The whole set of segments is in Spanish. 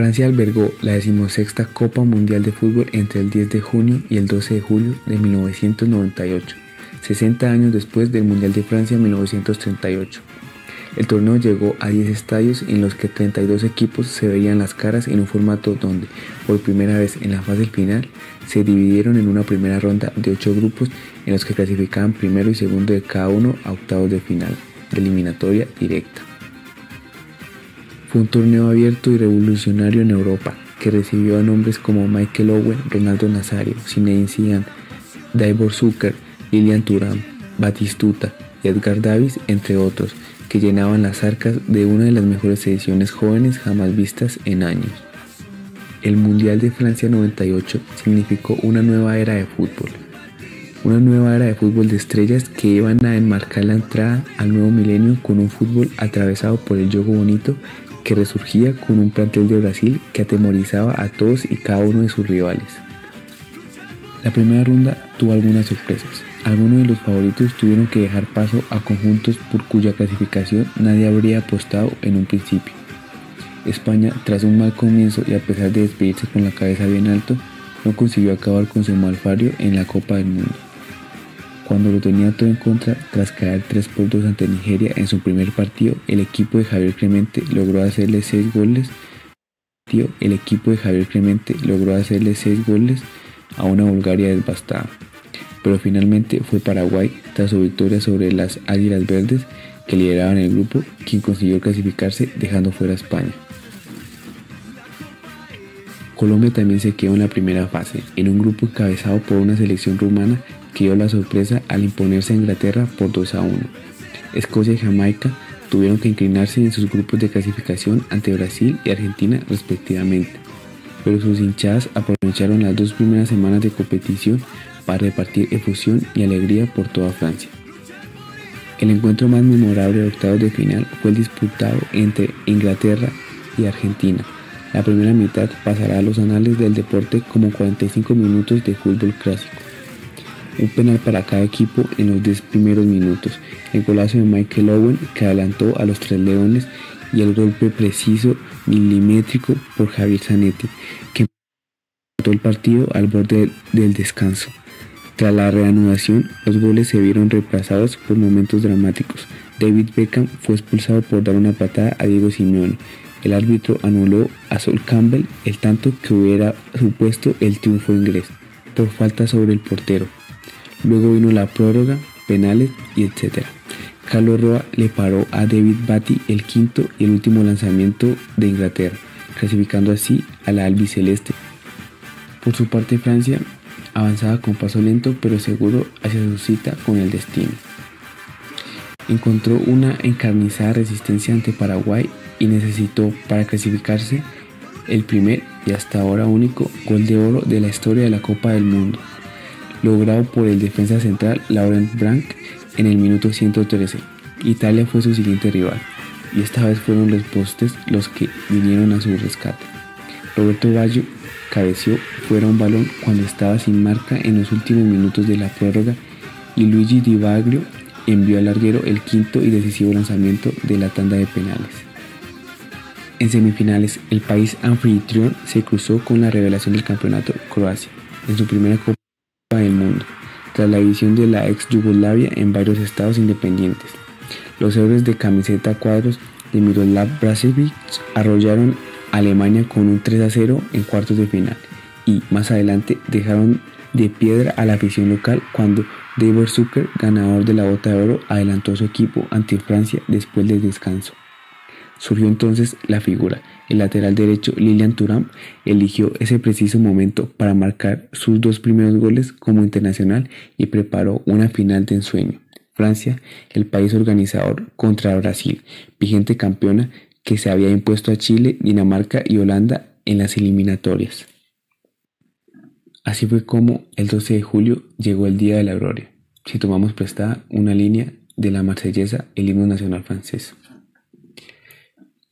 Francia albergó la 16ª Copa Mundial de Fútbol entre el 10 de junio y el 12 de julio de 1998, 60 años después del Mundial de Francia 1938. El torneo llegó a 10 estadios en los que 32 equipos se veían las caras en un formato donde, por primera vez en la fase final, se dividieron en una primera ronda de 8 grupos en los que clasificaban primero y segundo de cada uno a octavos de final, de eliminatoria directa. Fue un torneo abierto y revolucionario en Europa, que recibió a nombres como Michael Owen, Ronaldo Nazario, Zinedine Zidane, Davor Zucker, Lilian Thuram, Batistuta y Edgar Davids, entre otros, que llenaban las arcas de una de las mejores selecciones jóvenes jamás vistas en años. El Mundial de Francia 98 significó una nueva era de fútbol. Una nueva era de fútbol de estrellas que iban a enmarcar la entrada al nuevo milenio con un fútbol atravesado por el juego bonito que resurgía con un plantel de Brasil que atemorizaba a todos y cada uno de sus rivales. La primera ronda tuvo algunas sorpresas. Algunos de los favoritos tuvieron que dejar paso a conjuntos por cuya clasificación nadie habría apostado en un principio. España, tras un mal comienzo y a pesar de despedirse con la cabeza bien alto, no consiguió acabar con su malfario en la Copa del Mundo. Cuando lo tenía todo en contra, tras caer 3-2 ante Nigeria en su primer partido, el equipo de Javier Clemente logró hacerle 6 goles a una Bulgaria devastada. Pero finalmente fue Paraguay, tras su victoria sobre las Águilas Verdes, que lideraban el grupo, quien consiguió clasificarse dejando fuera a España. Colombia también se quedó en la primera fase, en un grupo encabezado por una selección rumana que dio la sorpresa al imponerse a Inglaterra por 2-1. Escocia y Jamaica tuvieron que inclinarse en sus grupos de clasificación ante Brasil y Argentina respectivamente, pero sus hinchadas aprovecharon las 2 primeras semanas de competición para repartir efusión y alegría por toda Francia. El encuentro más memorable de octavos de final fue el disputado entre Inglaterra y Argentina. La primera mitad pasará a los anales del deporte como 45 minutos de fútbol clásico. Un penal para cada equipo en los 10 primeros minutos, el golazo de Michael Owen que adelantó a los Tres Leones y el golpe preciso milimétrico por Javier Zanetti que empató el partido al borde del descanso. Tras la reanudación, los goles se vieron reemplazados por momentos dramáticos. David Beckham fue expulsado por dar una patada a Diego Simeone. El árbitro anuló a Sol Campbell el tanto que hubiera supuesto el triunfo inglés, por falta sobre el portero. Luego vino la prórroga, penales y etc. Carlos Roa le paró a David Batty el quinto y el último lanzamiento de Inglaterra, clasificando así a la albiceleste. Por su parte, Francia avanzaba con paso lento pero seguro hacia su cita con el destino. Encontró una encarnizada resistencia ante Paraguay y necesitó para clasificarse el primer y hasta ahora único gol de oro de la historia de la Copa del Mundo, logrado por el defensa central Laurent Blanc en el minuto 113. Italia fue su siguiente rival y esta vez fueron los postes los que vinieron a su rescate. Roberto Baggio cabeció fuera un balón cuando estaba sin marca en los últimos minutos de la prórroga y Luigi Di Baglio envió al larguero el quinto y decisivo lanzamiento de la tanda de penales. En semifinales, el país anfitrión se cruzó con la revelación del campeonato, Croacia, en su primera Copa del Mundo, tras la división de la ex Yugoslavia en varios estados independientes. Los héroes de camiseta a cuadros de Miroslav Brasilevic arrollaron a Alemania con un 3-0 en cuartos de final y más adelante dejaron de piedra a la afición local cuando Davor Zucker, ganador de la Bota de Oro, adelantó a su equipo ante Francia después del descanso. Surgió entonces la figura. El lateral derecho Lilian Thuram eligió ese preciso momento para marcar sus 2 primeros goles como internacional y preparó una final de ensueño. Francia, el país organizador, contra Brasil, vigente campeona que se había impuesto a Chile, Dinamarca y Holanda en las eliminatorias. Así fue como el 12 de julio llegó el Día de la Gloria, si tomamos prestada una línea de la Marsellesa, el himno nacional francés.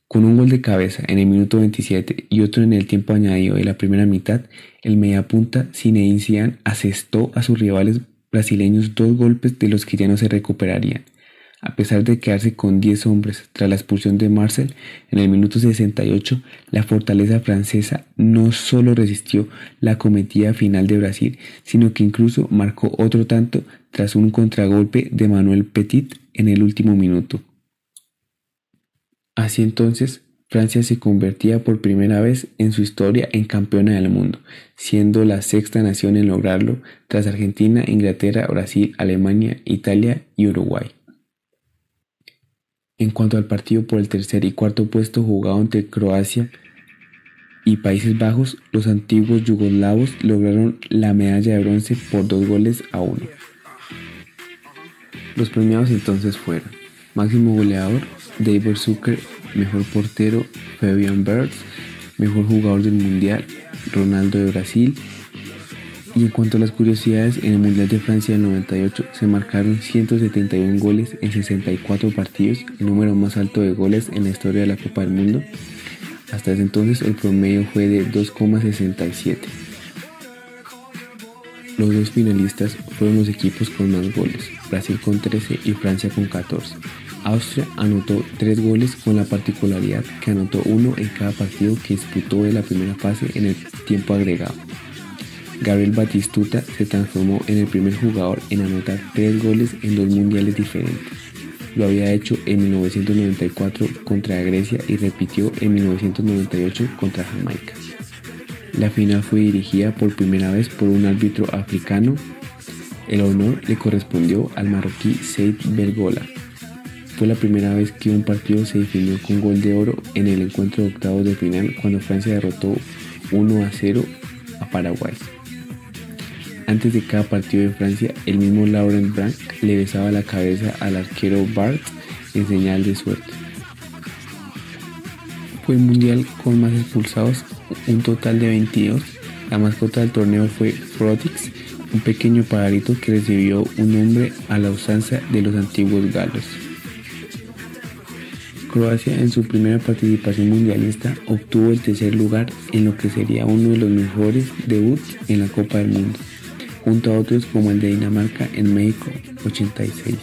Con un gol de cabeza en el minuto 27 y otro en el tiempo añadido de la primera mitad, el mediapunta Zinedine Zidane asestó a sus rivales brasileños 2 golpes de los que ya no se recuperarían. A pesar de quedarse con 10 hombres tras la expulsión de Marcel en el minuto 68, la fortaleza francesa no solo resistió la acometida final de Brasil, sino que incluso marcó otro tanto tras un contragolpe de Manuel Petit en el último minuto. Así entonces, Francia se convertía por primera vez en su historia en campeona del mundo, siendo la sexta nación en lograrlo tras Argentina, Inglaterra, Brasil, Alemania, Italia y Uruguay. En cuanto al partido por el tercer y cuarto puesto jugado entre Croacia y Países Bajos, los antiguos yugoslavos lograron la medalla de bronce por 2-1. Los premiados entonces fueron: máximo goleador, Davor Suker; mejor portero, Fabian Barthez; mejor jugador del mundial, Ronaldo de Brasil. Y en cuanto a las curiosidades, en el Mundial de Francia del 98 se marcaron 171 goles en 64 partidos, el número más alto de goles en la historia de la Copa del Mundo. Hasta ese entonces el promedio fue de 2,67. Los dos finalistas fueron los equipos con más goles, Brasil con 13 y Francia con 14. Austria anotó 3 goles, con la particularidad que anotó uno en cada partido que disputó de la primera fase en el tiempo agregado. Gabriel Batistuta se transformó en el primer jugador en anotar 3 goles en 2 mundiales diferentes. Lo había hecho en 1994 contra Grecia y repitió en 1998 contra Jamaica. La final fue dirigida por primera vez por un árbitro africano. El honor le correspondió al marroquí Said Belgola. Fue la primera vez que un partido se definió con gol de oro en el encuentro de octavos de final, cuando Francia derrotó 1-0 a Paraguay. Antes de cada partido de Francia, el mismo Laurent Blanc le besaba la cabeza al arquero Barthez en señal de suerte. Fue el mundial con más expulsados, un total de 22. La mascota del torneo fue Frotix, un pequeño pajarito que recibió un nombre a la usanza de los antiguos galos. Croacia, en su primera participación mundialista, obtuvo el tercer lugar en lo que sería uno de los mejores debuts en la Copa del Mundo, junto a otros como el de Dinamarca en México 86.